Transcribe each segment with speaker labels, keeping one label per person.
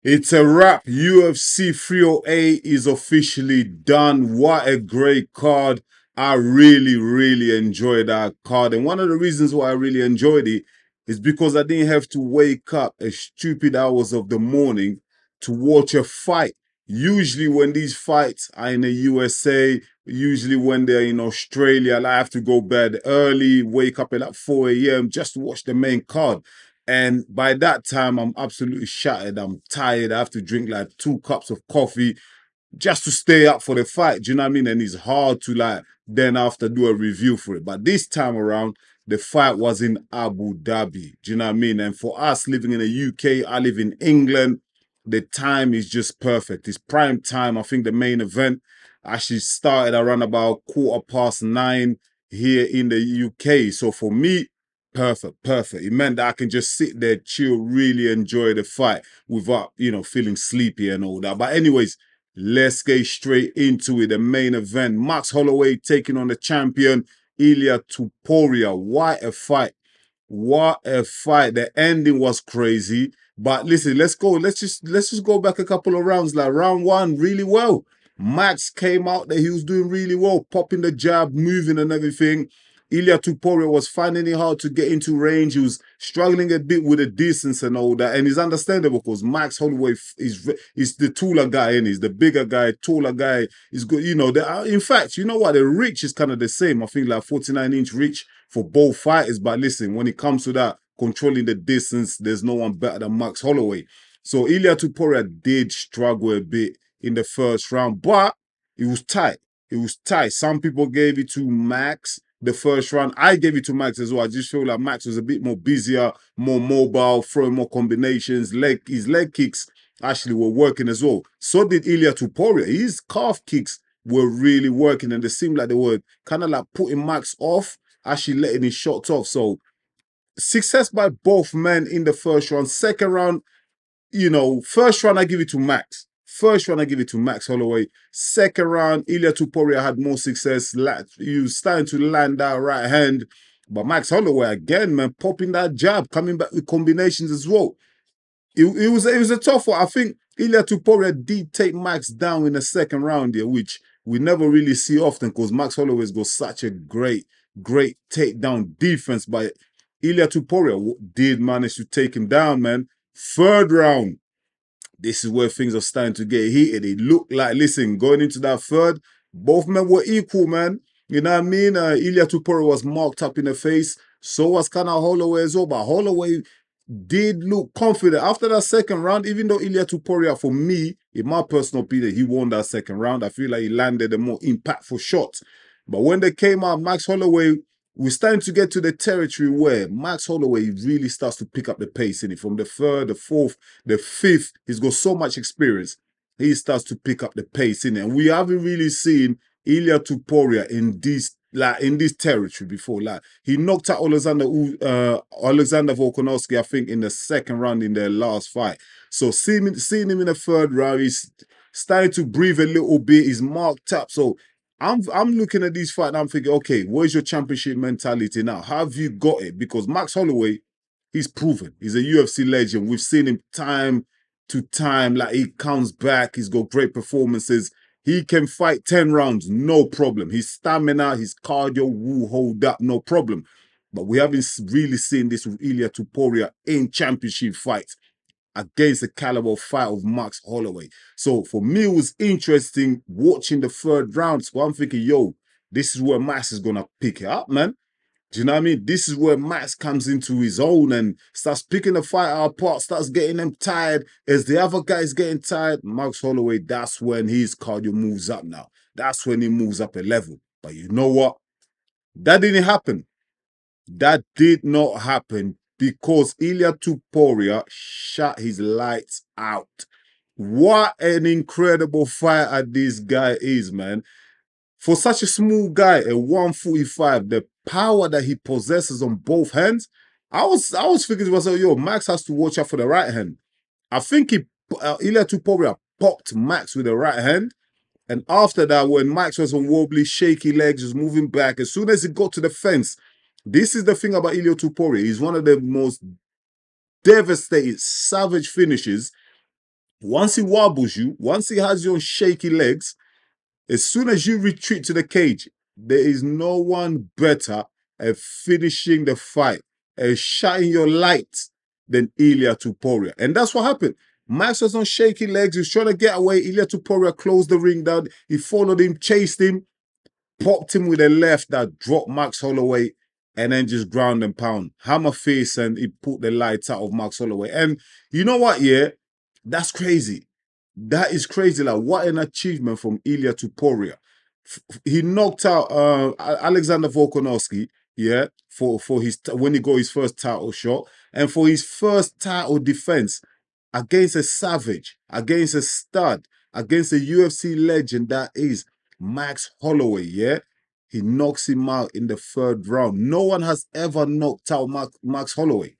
Speaker 1: It's a wrap. UFC 308 is officially done. What a great card. I really enjoyed that card. And one of the reasons why I really enjoyed it is because I didn't have to wake up at stupid hours of the morning to watch a fight. Usually when these fights are in the USA, usually when they're in Australia, I have to go bed early, wake up at like 4 a.m. just to watch the main card. And by that time, I'm absolutely shattered. I'm tired. I have to drink like 2 cups of coffee just to stay up for the fight. Do you know what I mean? And it's hard to like then after do a review for it. But this time around, the fight was in Abu Dhabi. Do you know what I mean? And for us living in the UK, I live in England. The time is just perfect. It's prime time. I think the main event actually started around about 9:15 here in the UK. So for me, perfect. It meant that I can just sit there, chill, really enjoy the fight without, feeling sleepy and all that. But anyways, let's get straight into it. The main event, Max Holloway taking on the champion, Ilia Topuria. What a fight. What a fight. The ending was crazy. But listen, let's go. Let's just go back a couple of rounds. Like round one, really well. Max came out there, he was doing really well, popping the jab, moving and everything. Ilia Topuria was finding it hard to get into range. He was struggling a bit with the distance and all that. And it's understandable because Max Holloway is the taller guy, and he's the bigger guy, taller guy. He's good. In fact, you know what? The reach is kind of the same. I think like 49-inch reach for both fighters. But listen, when it comes to that, controlling the distance, there's no one better than Max Holloway. So Ilia Topuria did struggle a bit in the first round, but it was tight. It was tight. Some people gave it to Max the first round. I gave it to Max as well. I just feel like Max was a bit more busier, more mobile, throwing more combinations. His leg kicks actually were working as well. So did Ilia Topuria. His calf kicks were really working, and they seemed like they were kind of like putting Max off, actually letting his shots off. So success by both men in the first round. Second round, first round I give it to Max. First round I give it to Max Holloway. Second round, Ilia Topuria had more success. He was starting to land that right hand. But Max Holloway again, man, popping that jab, coming back with combinations as well. It was a tough one. I think Ilia Topuria did take Max down in the second round here, which we never really see often because Max Holloway's got such a great takedown defense. But Ilia Topuria did manage to take him down, man. Third round, this is where things are starting to get heated. It looked like, listen, going into that third, both men were equal, man. You know what I mean? Ilia Topuria was marked up in the face. So was kind of Holloway as well. But Holloway did look confident. After that second round, even though Ilia Topuria, for me, in my personal opinion, he won that second round. I feel like he landed a more impactful shot. But when they came out, Max Holloway, we're starting to get to the territory where Max Holloway really starts to pick up the pace in it. From the third, the fourth, the fifth, he's got so much experience. He starts to pick up the pace in it. And we haven't really seen Ilia Topuria in this territory before. Like he knocked out Alexander Volkanovski, I think, in the second round in their last fight. So seeing him in the third round, he's starting to breathe a little bit. He's marked up. So I'm looking at these fights and I'm thinking, okay, where's your championship mentality now? Have you got it? Because Max Holloway, he's proven. He's a UFC legend. We've seen him time to time. Like he comes back. He's got great performances. He can fight 10 rounds, no problem. His stamina, his cardio will hold up, no problem. But we haven't really seen this with Ilia Topuria in championship fights against the caliber of fight of Max Holloway. So for me, it was interesting watching the third round. So I'm thinking, yo, this is where Max is going to pick it up, man. Do you know what I mean? This is where Max comes into his own and starts picking the fighter apart, starts getting them tired. As the other guy's getting tired, Max Holloway, that's when his cardio moves up now. That's when he moves up a level. But you know what? That didn't happen. That did not happen because Ilia Topuria shot his lights out. What an incredible fighter this guy is, man. For such a small guy at 145, the power that he possesses on both hands, I was thinking to myself, yo, Max has to watch out for the right hand. I think Ilia Topuria popped Max with the right hand. And after that, when Max was on wobbly, shaky legs, was moving back, as soon as he got to the fence, this is the thing about Ilia Topuria. He's one of the most devastating, savage finishes Once he wobbles you, once he has your shaky legs, as soon as you retreat to the cage, there is no one better at finishing the fight, at shining your light than Ilia Topuria. And that's what happened. Max was on shaky legs. He was trying to get away. Ilia Topuria closed the ring down. He followed him, chased him, popped him with a left that dropped Max Holloway, and then just ground and pound. Hammer face, and he put the lights out of Max Holloway. And you know what, yeah? That's crazy. That is crazy. Like, what an achievement from Ilia Topuria. He knocked out Alexander Volkanovski, yeah, for his when he got his first title shot, and for his first title defense against a savage, against a stud, against a UFC legend that is Max Holloway, yeah? He knocks him out in the third round. No one has ever knocked out Max Holloway.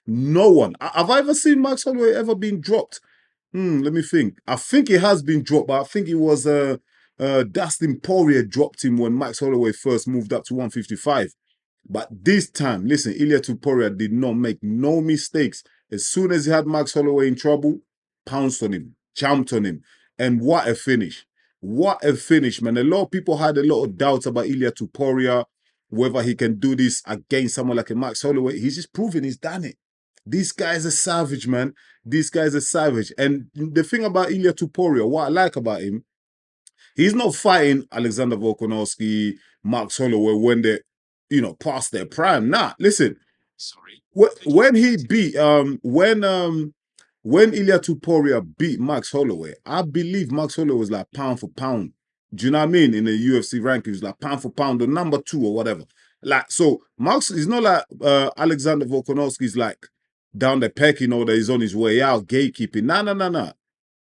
Speaker 1: No one. Have I ever seen Max Holloway ever been dropped? Let me think. I think he has been dropped, but I think it was Dustin Poirier dropped him when Max Holloway first moved up to 155. But this time, listen, Ilia Topuria did not make no mistakes. As soon as he had Max Holloway in trouble, pounced on him, jumped on him. And what a finish. What a finish, man. A lot of people had a lot of doubts about Ilia Topuria, whether he can do this against someone like a Max Holloway. He's just proven he's done it. This guy is a savage, man. This guy is a savage. And the thing about Ilia Topuria, what I like about him, he's not fighting Alexander Volkanovski, Max Holloway when they're, past their prime. Nah, listen. Sorry. When he beat when Ilia Topuria beat Max Holloway, I believe Max Holloway was like pound for pound. Do you know what I mean? In the UFC rankings, like pound for pound, the number 2 or whatever. Like, so Max is not like Alexander Volkanovski's like down the pecking order, he's on his way out, gatekeeping. Nah.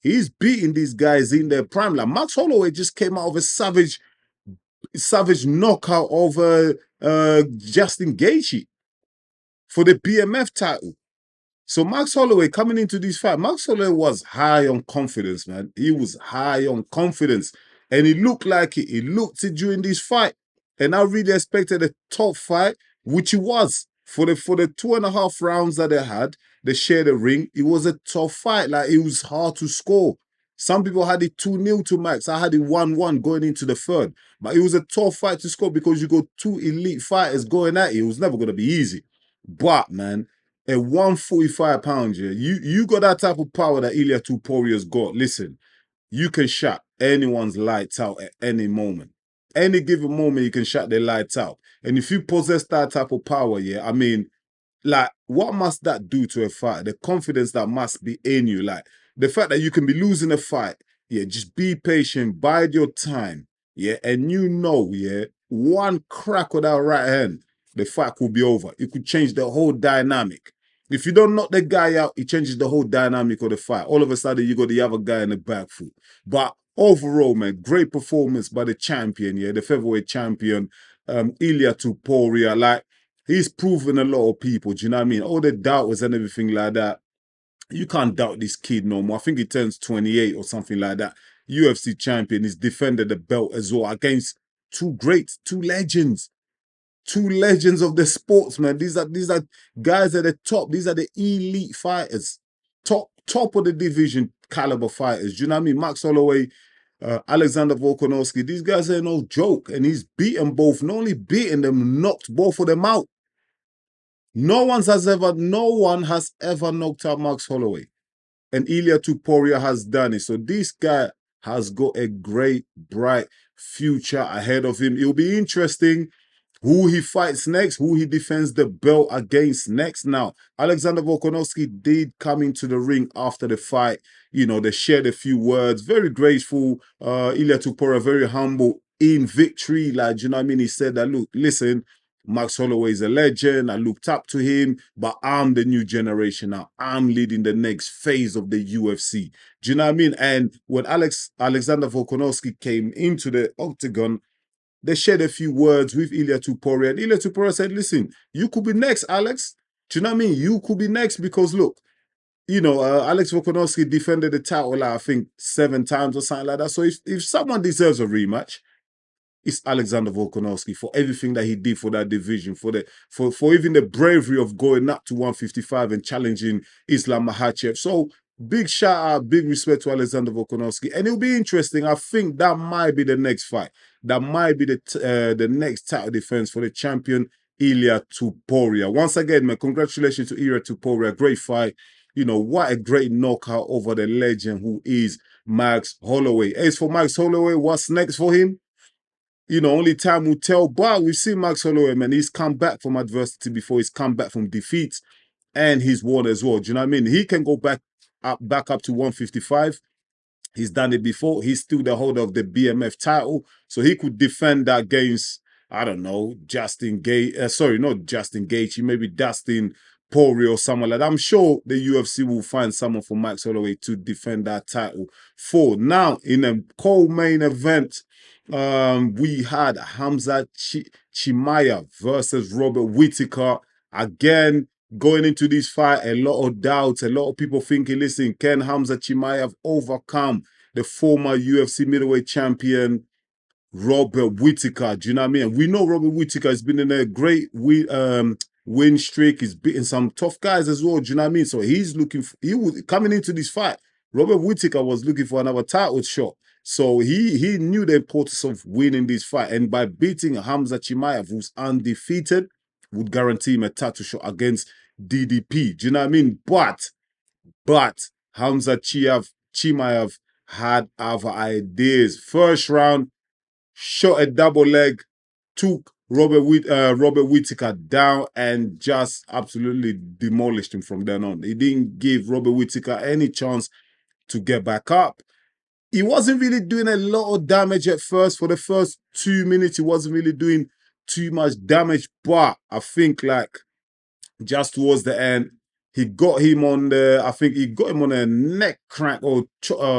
Speaker 1: He's beating these guys in their prime. Like Max Holloway just came out of a savage knockout over Justin Gaethje for the BMF title. So Max Holloway coming into this fight, Max Holloway was high on confidence, man. He was high on confidence. And he looked like it. He looked it during this fight. And I really expected a tough fight, which it was. For the 2.5 rounds that they shared the ring, it was a tough fight. Like, it was hard to score. Some people had it 2-0 to Max. I had it 1-1 going into the third. But it was a tough fight to score because you got 2 elite fighters going at it. It was never going to be easy. But, man, at 145 pounds, yeah, you got that type of power that Ilia Tuporia's got. Listen, you can shut anyone's lights out at any moment. Any given moment, you can shut their lights out. And if you possess that type of power, yeah, I mean, like, what must that do to a fight? The confidence that must be in you. Like, the fact that you can be losing a fight, yeah, just be patient, bide your time, yeah, and yeah, one crack with that right hand, the fight could be over. It could change the whole dynamic. If you don't knock the guy out, it changes the whole dynamic of the fight. All of a sudden, you got the other guy in the back foot. But overall, man, great performance by the champion, yeah, the featherweight champion, Ilia Topuria. Like, he's proven a lot of people, do you know what I mean? All the doubters and everything like that. You can't doubt this kid no more. I think he turns 28 or something like that. UFC champion. He's defended the belt as well against 2 greats, 2 legends. 2 legends of the sports, man. These are guys at the top. These are the elite fighters. Top of the division caliber fighters. Do you know what I mean? Max Holloway, Alexander Volkanovski. These guys are no joke. And he's beaten both. Not only beaten them, knocked both of them out. No one has ever knocked out Max Holloway. And Ilia Topuria has done it. So this guy has got a great, bright future ahead of him. It'll be interesting who he fights next, who he defends the belt against next. Now, Alexander Volkanovski did come into the ring after the fight. You know, they shared a few words. Very grateful. Ilia Topuria, very humble in victory. Like, you know what I mean? He said that, look, listen, Max Holloway is a legend. I looked up to him, but I'm the new generation now. I'm leading the next phase of the UFC. Do you know what I mean? And when Alexander Volkanovski came into the octagon, they shared a few words with Ilia Topuria. And Ilia Topuria said, listen, you could be next, Alex. Do you know what I mean? You could be next because, look, Alex Volkanovski defended the title, like, I think 7 times or something like that. So if someone deserves a rematch, it's Alexander Volkanovski for everything that he did for that division, for even the bravery of going up to 155 and challenging Islam Makhachev. So big shout out, big respect to Alexander Volkanovski. And it'll be interesting. I think that might be the next fight. That might be the next title defense for the champion, Ilia Topuria. Once again, man, congratulations to Ilia Topuria. Great fight. You know, what a great knockout over the legend who is Max Holloway. As for Max Holloway, what's next for him? You know, only time will tell. But we've seen Max Holloway, man. He's come back from adversity before. He's come back from defeats, and he's won as well. Do you know what I mean? He can go back up to 155. He's done it before. He's still the holder of the BMF title, so he could defend that against, I don't know, Justin Gage. Sorry, not Justin Gage. Maybe Dustin Poirier or someone like that. I'm sure the UFC will find someone for Max Holloway to defend that title for. Now, in a co-main event, we had Khamzat Chimaev versus Robert Whittiker. Again, going into this fight, a lot of doubts, a lot of people thinking, listen, can Khamzat Chimaev overcome the former UFC middleweight champion, Robert Whittiker? Do you know what I mean? We know Robert Whittiker has been in a great win streak. He's beaten some tough guys as well. Do you know what I mean? So he's looking for, he was coming into this fight. Robert Whittiker was looking for another title shot. So he knew the importance of winning this fight. And by beating Khamzat Chimaev, who's undefeated, would guarantee him a title shot against DDP. Do you know what I mean? But Khamzat Chimaev had other ideas. First round, shot a double leg, took Robert Whittiker down and just absolutely demolished him from then on. He didn't give Robert Whittiker any chance to get back up. He wasn't really doing a lot of damage at first. For the first 2 minutes, he wasn't really doing too much damage. But I think like just towards the end, he got him on the, I think he got him on a neck crank or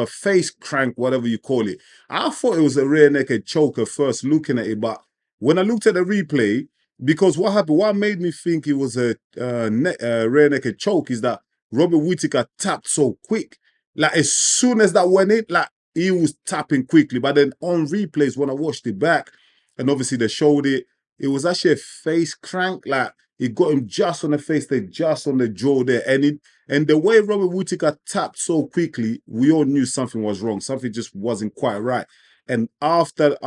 Speaker 1: face crank, whatever you call it. I thought it was a rear naked choker first looking at it, but when I looked at the replay, because what happened, what made me think it was a rear naked choke is that Robert Whittiker tapped so quick. Like as soon as that went in, like he was tapping quickly. But then on replays, when I watched it back, and obviously they showed it, it was actually a face crank. Like it got him just on the face there, just on the jaw there. And the way Robert Whittiker tapped so quickly, we all knew something was wrong. Something just wasn't quite right. And after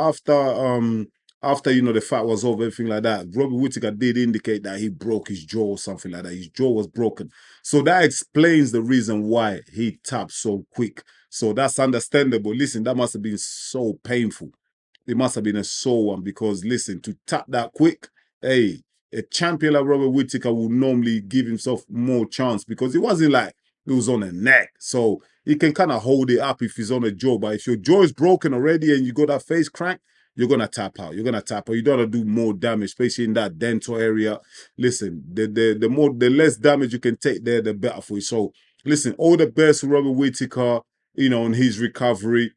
Speaker 1: you know the fight was over, everything like that, Robert Whittiker did indicate that he broke his jaw or something like that. His jaw was broken. So that explains the reason why he tapped so quick. So that's understandable. Listen, that must have been so painful. It must have been a sore one because listen, to tap that quick, hey, a champion like Robert Whittiker would normally give himself more chance because it wasn't like it was on the neck. So he can kind of hold it up if he's on the jaw. But if your jaw is broken already and you got that face crank, you're gonna tap out. You're gonna tap out. You don't do more damage, especially in that dental area. Listen, the less damage you can take there, the better for you. So listen, all the best to Robert Whittiker, you know, in his recovery.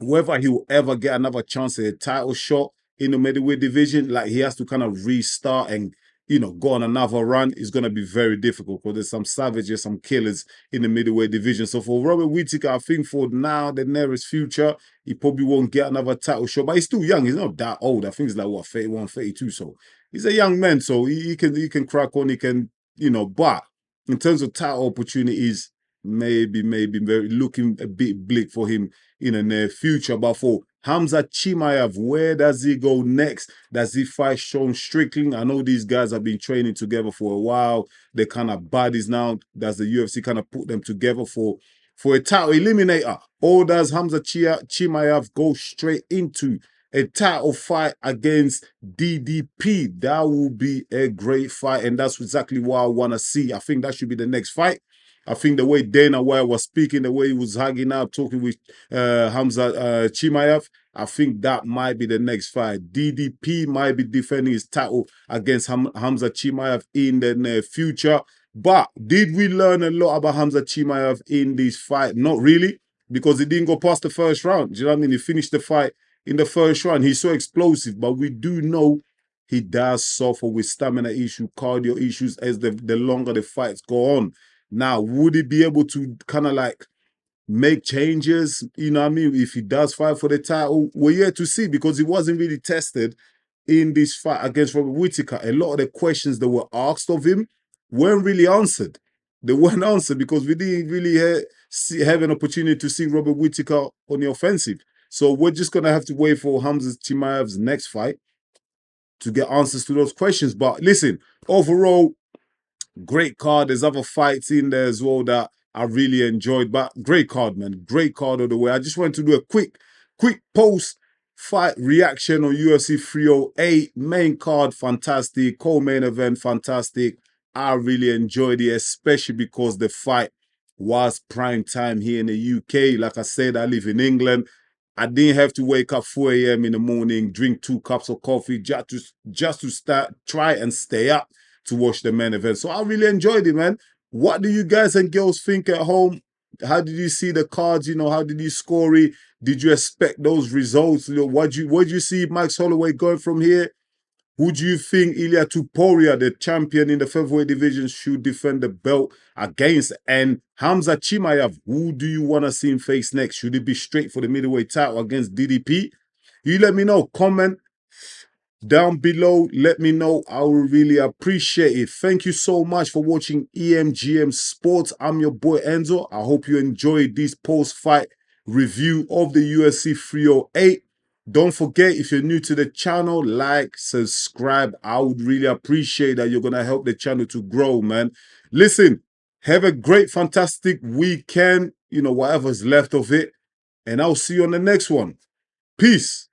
Speaker 1: Whether he will ever get another chance at a title shot in the middleweight division, like he has to kind of restart and you know go on another run, is going to be very difficult because there's some savages, some killers in the middleweight division. So for Robert Whittiker, I think for now, the nearest future, he probably won't get another title shot. But he's still young. He's not that old. I think he's like what 31, 32. So he's a young man. So he can crack on. He can But in terms of title opportunities, maybe very looking a bit bleak for him in the near future. But for Khamzat Chimaev, where does he go next? Does he fight Sean Strickland? I know these guys have been training together for a while. They're kind of buddies now. Does the UFC kind of put them together for a title eliminator? Or does Khamzat Chimaev go straight into a title fight against DDP? That will be a great fight, and that's exactly what I want to see. I think that should be the next fight. I think the way Dana White was speaking, the way he was hugging up, talking with Khamzat Chimaev, I think that might be the next fight. DDP might be defending his title against Khamzat Chimaev in the near future. But did we learn a lot about Khamzat Chimaev in this fight? Not really, because he didn't go past the first round. Do you know what I mean? He finished the fight in the first round. He's so explosive, but we do know he does suffer with stamina issues, cardio issues as the longer the fights go on. Now, would he be able to kind of like make changes? You know what I mean? If he does fight for the title, we're yet to see because he wasn't really tested in this fight against Robert Whittiker. A lot of the questions that were asked of him weren't really answered. they weren't answered because we didn't really have an opportunity to see Robert Whittiker on the offensive. So we're just gonna have to wait for Khamzat Chimaev's next fight to get answers to those questions. But listen, overall, great card. There's other fights in there as well that I really enjoyed. But great card, man. Great card all the way. I just wanted to do a quick post fight reaction on UFC 308. Main card, fantastic. Co-main event, fantastic. I really enjoyed it, especially because the fight was prime time here in the UK. Like I said, I live in England. I didn't have to wake up 4 a.m. in the morning, drink 2 cups of coffee just to start try and stay up to watch the main event. So I really enjoyed it, man. What do you guys and girls think at home? How did you see the cards? You know, how did you score it? Did you expect those results? You know, where'd you see Max Holloway going from here? Who do you think Ilia Topuria, the champion in the featherweight division, should defend the belt against? And Khamzat Chimaev, who do you want to see him face next? Should it be straight for the middleweight title against DDP? You let me know. Comment down below. Let me know. I will really appreciate it. Thank you so much for watching EMGM Sports. I'm your boy Enzo. I hope you enjoyed this post-fight review of the UFC 308. Don't forget, if you're new to the channel, like, subscribe. I would really appreciate that. You're going to help the channel to grow, man. Listen, have a great, fantastic weekend, you know, whatever's left of it. And I'll see you on the next one. Peace.